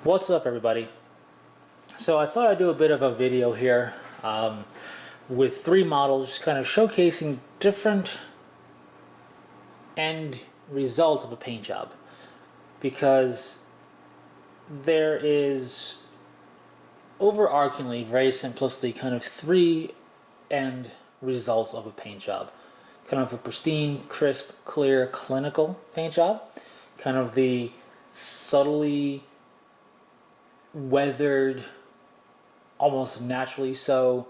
What's up, everybody? So I thought I'd do a bit of a video here with three models, kind of showcasing different end results of a paint job, because there is overarchingly, very simplistically, kind of three end results of a paint job. Kind of a pristine, crisp, clear, clinical paint job. Kind of the subtly weathered, almost naturally so,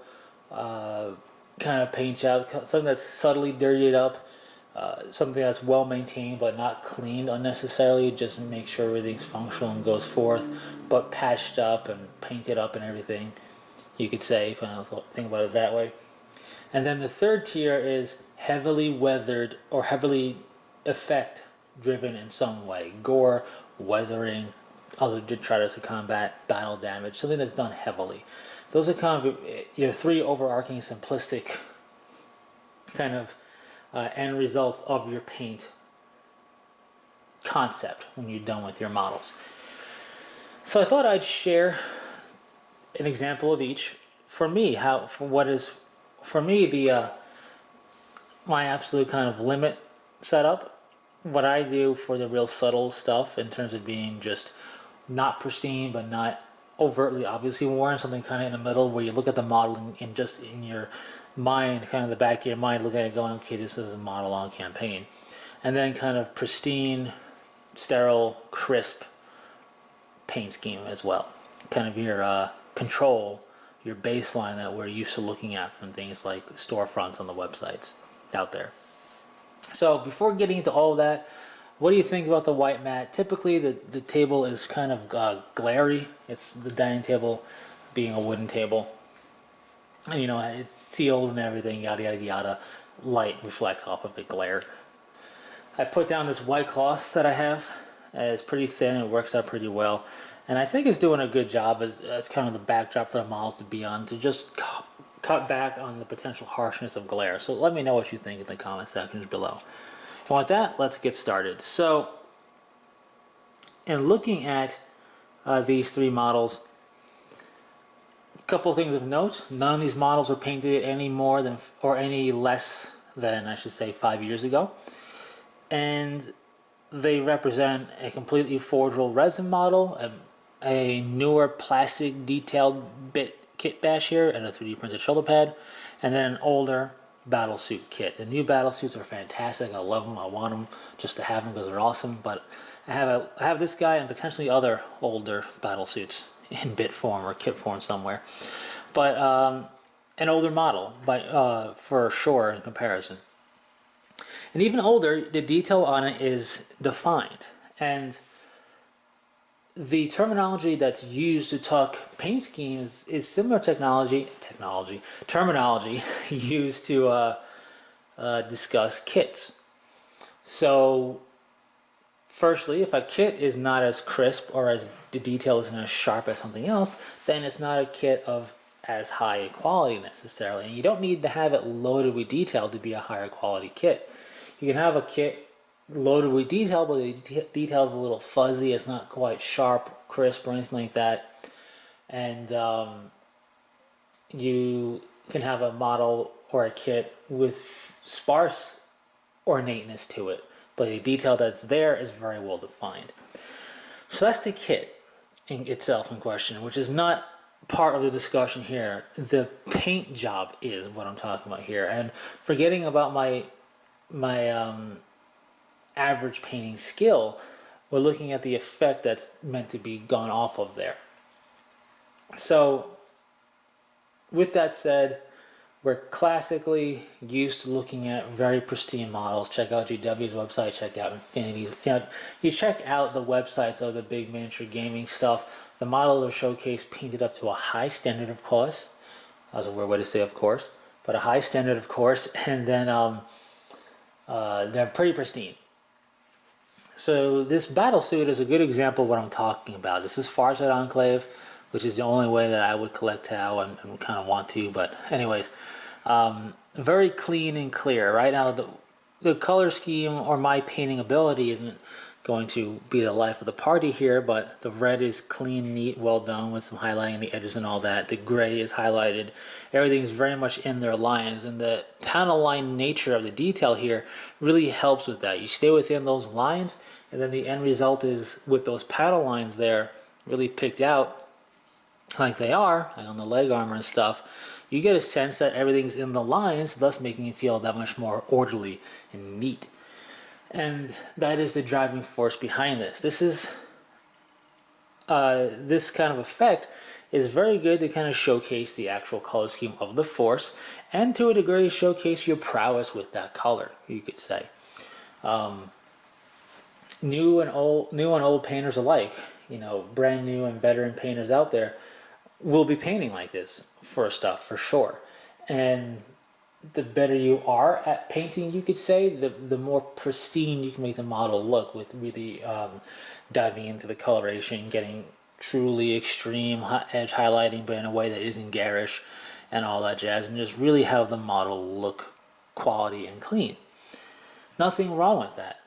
kind of paint job, something that's subtly dirtied up, something that's well maintained but not cleaned unnecessarily, just make sure everything's functional and goes forth, but patched up and painted up and everything, you could say, if I think about it that way. And then the third tier is heavily weathered or heavily effect driven in some way, gore, weathering, other detritus to combat, battle damage, something that's done heavily. Those are kind of your three overarching simplistic kind of end results of your paint concept when you're done with your models. So I thought I'd share an example of each. For me, the my absolute kind of limit setup, what I do for the real subtle stuff in terms of being just not pristine but not overtly obviously worn, something kind of in the middle where you look at the model and just in your mind, kind of the back of your mind, look at it going, okay, this is a model on campaign. And then kind of pristine, sterile, crisp paint scheme as well. Kind of your control, your baseline that we're used to looking at from things like storefronts on the websites out there. So before getting into all of that, what do you think about the white mat? Typically the table is kind of glary. It's the dining table being a wooden table. And it's sealed and everything, yada yada yada. Light reflects off of it, glare. I put down this white cloth that I have. It's pretty thin, it works out pretty well. And I think it's doing a good job as kind of the backdrop for the models to be on, to just cut back on the potential harshness of glare. So let me know what you think in the comment sections below. And with that, let's get started. So, in looking at these three models, a couple of things of note. None of these models were painted any more than, or any less than, I should say, 5 years ago. And they represent a completely forged roll resin model, a newer plastic detailed bit kit bash here, and a 3D printed shoulder pad, and then an older battle suit kit. The new battle suits are fantastic. I love them. I want them just to have them because they're awesome. But I have this guy and potentially other older battle suits in bit form or kit form somewhere. But an older model, for sure in comparison. And even older, the detail on it is defined. And the terminology that's used to talk paint schemes is similar terminology used to discuss kits. So, firstly, if a kit is not as crisp or as the detail isn't as sharp as something else, then it's not a kit of as high a quality necessarily. And you don't need to have it loaded with detail to be a higher quality kit. You can have a kit loaded with detail, but the detail is a little fuzzy. It's not quite sharp, crisp, or anything like that. And you can have a model or a kit with sparse ornateness to it, but the detail that's there is very well defined. So that's the kit in itself in question, which is not part of the discussion here. The paint job is what I'm talking about here, and forgetting about my average painting skill, we're looking at the effect that's meant to be gone off of there. So with that said, we're classically used to looking at very pristine models. Check out GW's website, check out Infinity's. You check out the websites of the big miniature gaming stuff. The models are showcased, painted up to a high standard, of course. That was a weird way to say of course, but a high standard, of course, and then they're pretty pristine. So this battle suit is a good example of what I'm talking about. This is Farsight Enclave, which is the only way that I would collect Tau and kind of want to. But anyways, very clean and clear. Right now, the color scheme or my painting ability isn't going to be the life of the party here, but the red is clean, neat, well done with some highlighting on the edges and all that. The gray is highlighted. Everything is very much in their lines, and the panel line nature of the detail here really helps with that. You stay within those lines, and then the end result is with those panel lines there really picked out like they are, like on the leg armor and stuff. You get a sense that everything's in the lines, thus making it feel that much more orderly and neat. And that is the driving force behind this. This is this kind of effect is very good to kind of showcase the actual color scheme of the Force, and to a degree showcase your prowess with that color, you could say. New and old painters alike, you know, brand new and veteran painters out there, will be painting like this for stuff for sure. And the better you are at painting, you could say, the more pristine you can make the model look, with really diving into the coloration, getting truly extreme edge highlighting, but in a way that isn't garish and all that jazz, and just really have the model look quality and clean. Nothing wrong with that.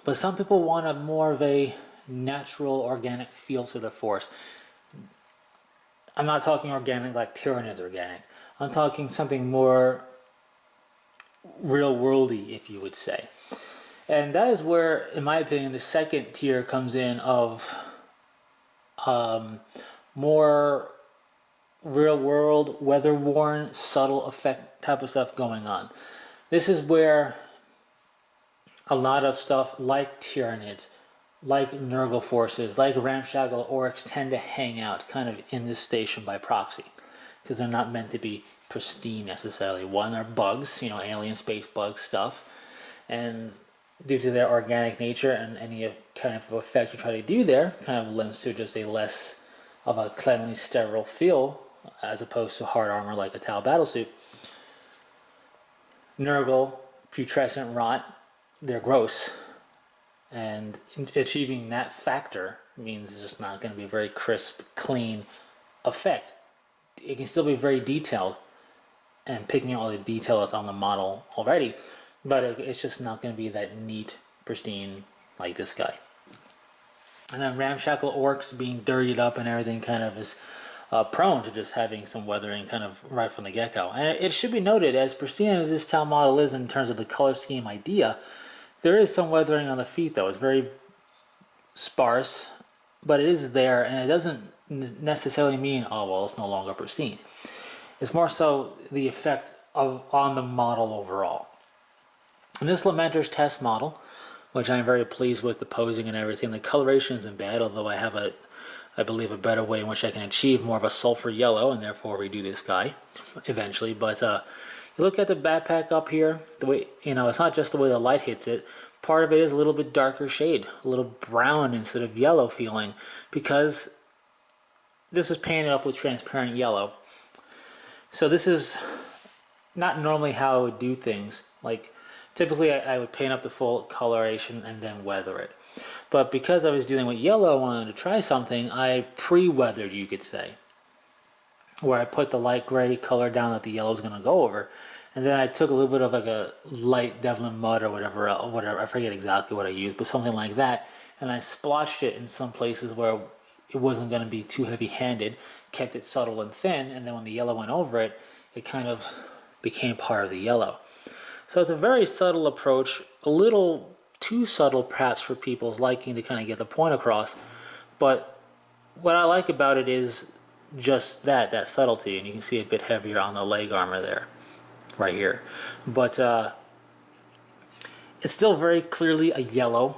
But some people want a more of a natural, organic feel to the Force. I'm not talking organic like Tyranids organic. I'm talking something more real-worldy, if you would say. And that is where, in my opinion, the second tier comes in of more real-world, weather-worn, subtle effect type of stuff going on. This is where a lot of stuff like Tyranids, like Nurgle forces, like Ramshackle Oryx tend to hang out kind of in this station by proxy, because they're not meant to be pristine necessarily. One, they're bugs, you know, alien space bug stuff, and due to their organic nature and any kind of effect you try to do there, kind of lends to just a less of a cleanly, sterile feel, as opposed to hard armor like a Tau battlesuit. Nurgle, putrescent rot, they're gross, and achieving that factor means it's just not going to be a very crisp, clean effect. It can still be very detailed and picking out all the detail that's on the model already, but it's just not going to be that neat, pristine like this guy. And then Ramshackle Orcs being dirtied up and everything kind of is prone to just having some weathering kind of right from the get-go. And it should be noted, as pristine as this Tau model is in terms of the color scheme idea, there is some weathering on the feet though. It's very sparse, but it is there, and it doesn't necessarily mean, oh well, it's no longer pristine. It's more so the effect on the model overall. And this Lamenter's test model, which I'm very pleased with the posing and everything, the coloration isn't bad, although I have I believe a better way in which I can achieve more of a sulfur yellow and therefore redo this guy eventually. But you look at the backpack up here, the way, you know, it's not just the way the light hits it. Part of it is a little bit darker shade, a little brown instead of yellow feeling, because this was painted up with transparent yellow. So this is not normally how I would do things. Like typically I would paint up the full coloration and then weather it. But because I was dealing with yellow, I wanted to try something, I pre-weathered, you could say, where I put the light gray color down that the yellow is going to go over, and then I took a little bit of like a light Devlin mud or whatever, I forget exactly what I used, but something like that, and I splotched it in some places where it wasn't going to be too heavy-handed, kept it subtle and thin, and then when the yellow went over it, it kind of became part of the yellow. So it's a very subtle approach, a little too subtle perhaps for people's liking to kind of get the point across, but what I like about it is just that subtlety, and you can see a bit heavier on the leg armor there, right here. But it's still very clearly a yellow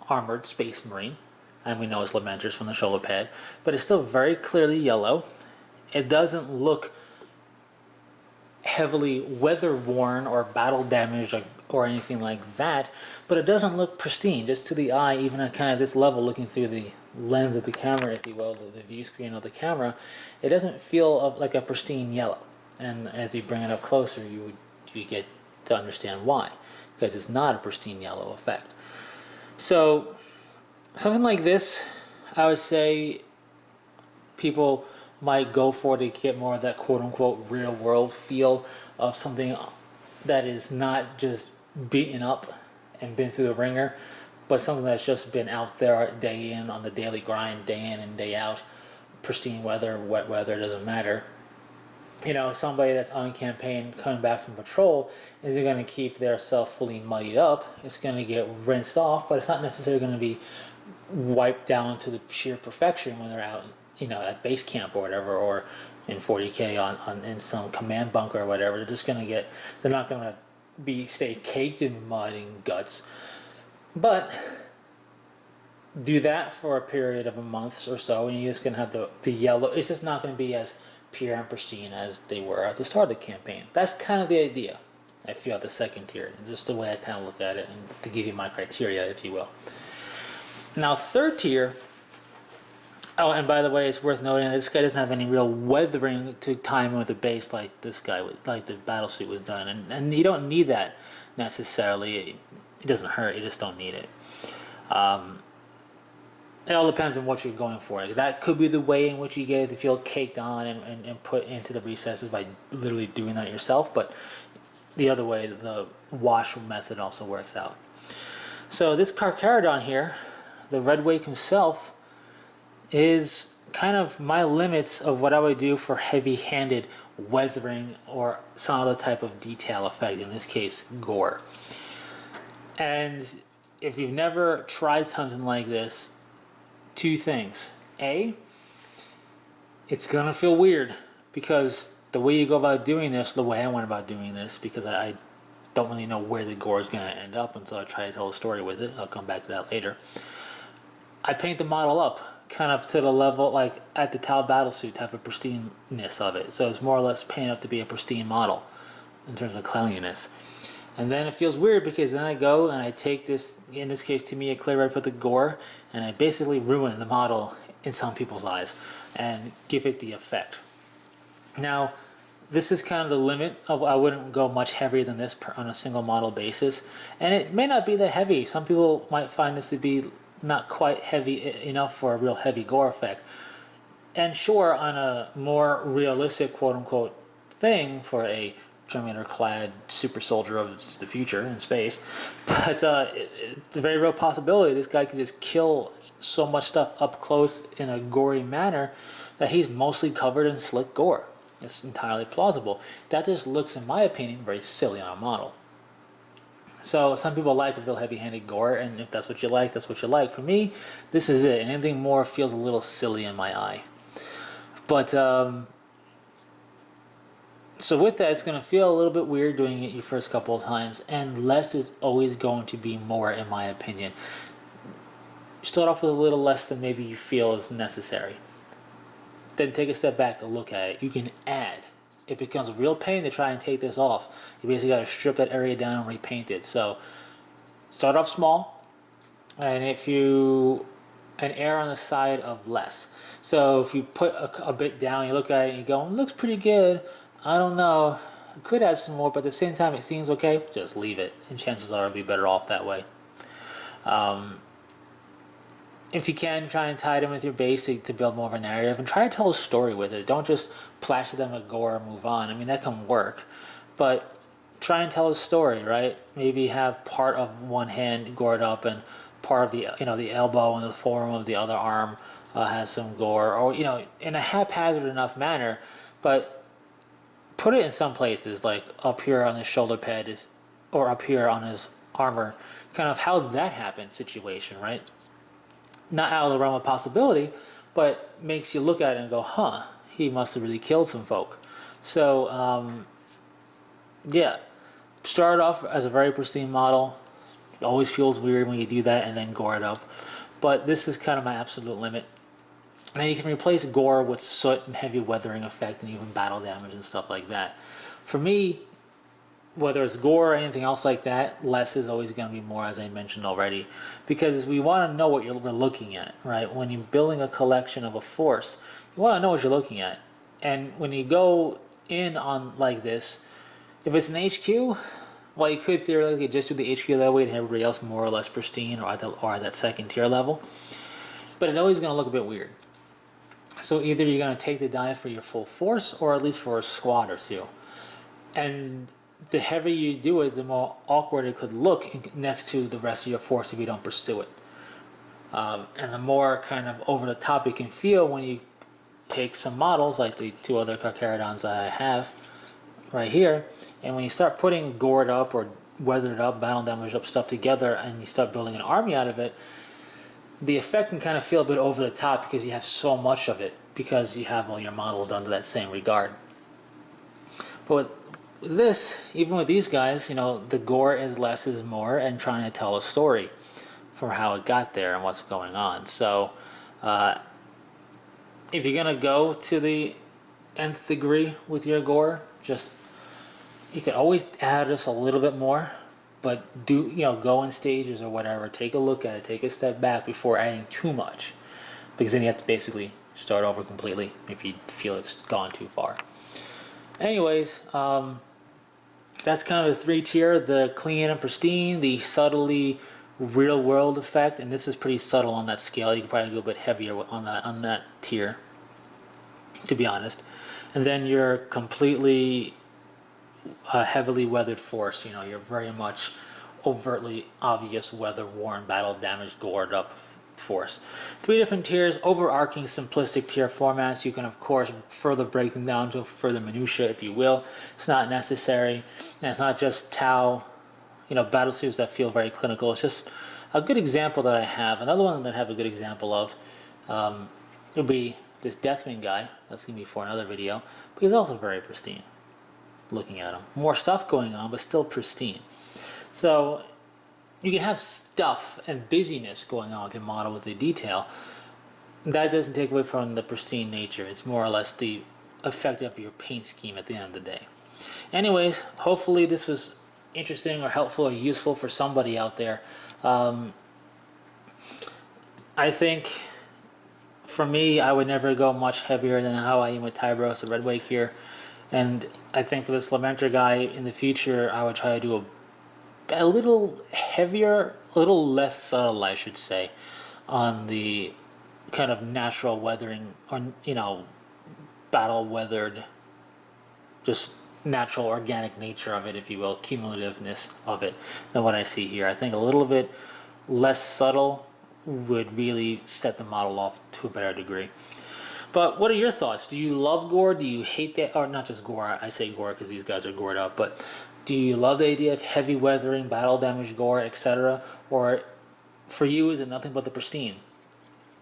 armored space marine, and we know it's Lamenter's from the shoulder pad, but it's still very clearly yellow. It doesn't look heavily weather worn or battle damaged or anything like that, but it doesn't look pristine just to the eye, even at kind of this level, looking through the lens of the camera, if you will, the view screen of the camera. It doesn't feel like a pristine yellow, and as you bring it up closer, you get to understand why, because it's not a pristine yellow effect. So something like this, I would say people might go for to get more of that quote-unquote real-world feel of something that is not just beaten up and been through the ringer, but something that's just been out there day in on the daily grind, day in and day out, pristine weather, wet weather, doesn't matter. Somebody that's on campaign coming back from patrol isn't going to keep their self fully muddied up. It's going to get rinsed off, but it's not necessarily going to be wiped down to the sheer perfection when they're out, at base camp or whatever, or in 40K on in some command bunker or whatever. They're not going to stay caked in mud and guts. But do that for a period of a month or so, and you're just going to have the yellow. It's just not going to be as pure and pristine as they were at the start of the campaign. That's kind of the idea, I feel, at the second tier. Just the way I kind of look at it, and to give you my criteria, if you will. Now, third tier. Oh, and by the way, it's worth noting this guy doesn't have any real weathering to time with the base like this guy, like the battlesuit was done, and you don't need that necessarily. It doesn't hurt. You just don't need it. It all depends on what you're going for. That could be the way in which you get it to feel caked on and put into the recesses by literally doing that yourself. But the other way, the wash method also works out. So this Carcharodon here, the Red Wake himself, is kind of my limits of what I would do for heavy-handed weathering or some other type of detail effect, in this case, gore. And if you've never tried something like this, two things. A, it's going to feel weird because the way you go about doing this, the way I went about doing this, because I don't really know where the gore is going to end up until I try to tell a story with it. I'll come back to that later. I paint the model up kind of to the level, like at the Tau battlesuit type of pristineness of it. So it's more or less painted up to be a pristine model in terms of cleanliness. And then it feels weird because then I go and I take this, in this case Tamiya Clear Red for the gore, and I basically ruin the model in some people's eyes and give it the effect. Now, this is kind of the limit of, I wouldn't go much heavier than this on a single model basis. And it may not be that heavy. Some people might find this to be not quite heavy enough for a real heavy gore effect. And sure, on a more realistic quote-unquote thing for a Terminator-clad super soldier of the future in space, but it's a very real possibility this guy could just kill so much stuff up close in a gory manner that he's mostly covered in slick gore. It's entirely plausible. That just looks, in my opinion, very silly on a model. So some people like a real heavy-handed gore, and if that's what you like, that's what you like. For me, this is it. Anything more feels a little silly in my eye. But so with that, it's going to feel a little bit weird doing it your first couple of times, and less is always going to be more, in my opinion. Start off with a little less than maybe you feel is necessary. Then take a step back and look at it. You can add. It becomes a real pain to try and take this off. You basically got to strip that area down and repaint it. So start off small, and err on the side of less. So if you put a bit down, you look at it and you go, it looks pretty good. I don't know. I could add some more, but at the same time it seems okay. Just leave it, and chances are it'll be better off that way. If you can, try and tie them with your basic to build more of a narrative, and try to tell a story with it. Don't just plaster them with gore and move on. I mean, that can work, but try and tell a story, right? Maybe have part of one hand gored up and part of the elbow and the forearm of the other arm has some gore, or in a haphazard enough manner, but put it in some places, like up here on his shoulder pad or up here on his armor, kind of how that happened situation, right? Not out of the realm of possibility, but makes you look at it and go, huh, he must have really killed some folk. So, yeah, start off as a very pristine model. It always feels weird when you do that and then gore it up. But this is kind of my absolute limit. Now you can replace gore with soot and heavy weathering effect and even battle damage and stuff like that. For me, whether it's gore or anything else like that, less is always going to be more, as I mentioned already, because we want to know what we're looking at, right? When you're building a collection of a force, you want to know what you're looking at. And when you go in on like this, if it's an HQ, well, you could theoretically just do the HQ that way and everybody else more or less pristine or at that second tier level, but it's always going to look a bit weird. So either you're going to take the dive for your full force or at least for a squad or two. And the heavier you do it, the more awkward it could look next to the rest of your force if you don't pursue it. And the more kind of over the top it can feel when you take some models like the two other Carcharodons that I have right here, and when you start putting gored up or weathered up, battle damaged up stuff together, and you start building an army out of it, the effect can kind of feel a bit over the top because you have so much of it, because you have all your models under that same regard. But with this, even with these guys, you know, the gore is less is more, and trying to tell a story for how it got there and what's going on. So if you're gonna go to the nth degree with your gore, just you could always add just a little bit more, but do, you know, go in stages or whatever. Take a look at it. Take a step back before adding too much, because then you have to basically start over completely if you feel it's gone too far. Anyways, that's kind of the 3-tier: the clean and pristine, the subtly real world effect, and this is pretty subtle on that scale. You can probably go a bit heavier on that tier, to be honest. And then your completely heavily weathered force. You know, you're very much overtly obvious weather worn, battle damaged, gored up force. 3 different tiers, overarching simplistic tier formats. You can of course further break them down to further minutia if you will. It's not necessary, and it's not just Tau, you know, battle suits that feel very clinical. It's just a good example that I have. Another one that I have a good example of would be this Deathwing guy. That's gonna be for another video, but he's also very pristine. Looking at him, more stuff going on, but still pristine. So you can have stuff and busyness going on with your model with the detail. That doesn't take away from the pristine nature. It's more or less the effect of your paint scheme at the end of the day. Anyways, hopefully this was interesting or helpful or useful for somebody out there. I think for me, I would never go much heavier than how I am with Tyros or Redwake here. And I think for this Lamentor guy in the future, I would try to do a little heavier, a little less subtle, I should say, on the kind of natural weathering, or, you know, battle weathered, just natural organic nature of it, if you will, cumulativeness of it, than what I see here. I think a little bit less subtle would really set the model off to a better degree. But what are your thoughts? Do you love gore? Do you hate that? Or not just gore, I say gore because these guys are gored up, but do you love the idea of heavy weathering, battle damage, gore, etc.? Or for you, is it nothing but the pristine?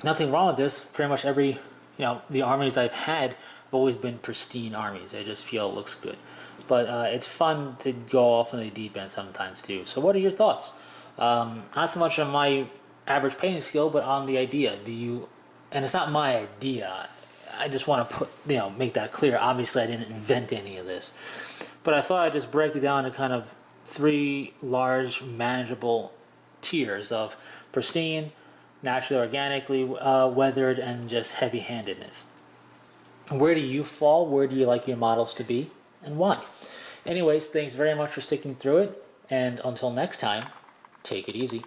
Nothing wrong with this. Pretty much every, you know, the armies I've had have always been pristine armies. I just feel it looks good. But it's fun to go off in the deep end sometimes too. So what are your thoughts? Not so much on my average painting skill, but on the idea. Do you, and it's not my idea, I just want to put, you know, make that clear. Obviously I didn't invent any of this, but I thought I'd just break it down to kind of 3 large manageable tiers of pristine, naturally organically weathered, and just heavy-handedness. Where do you fall? Where do you like your models to be, and why? Anyways, thanks very much for sticking through it, and until next time, take it easy.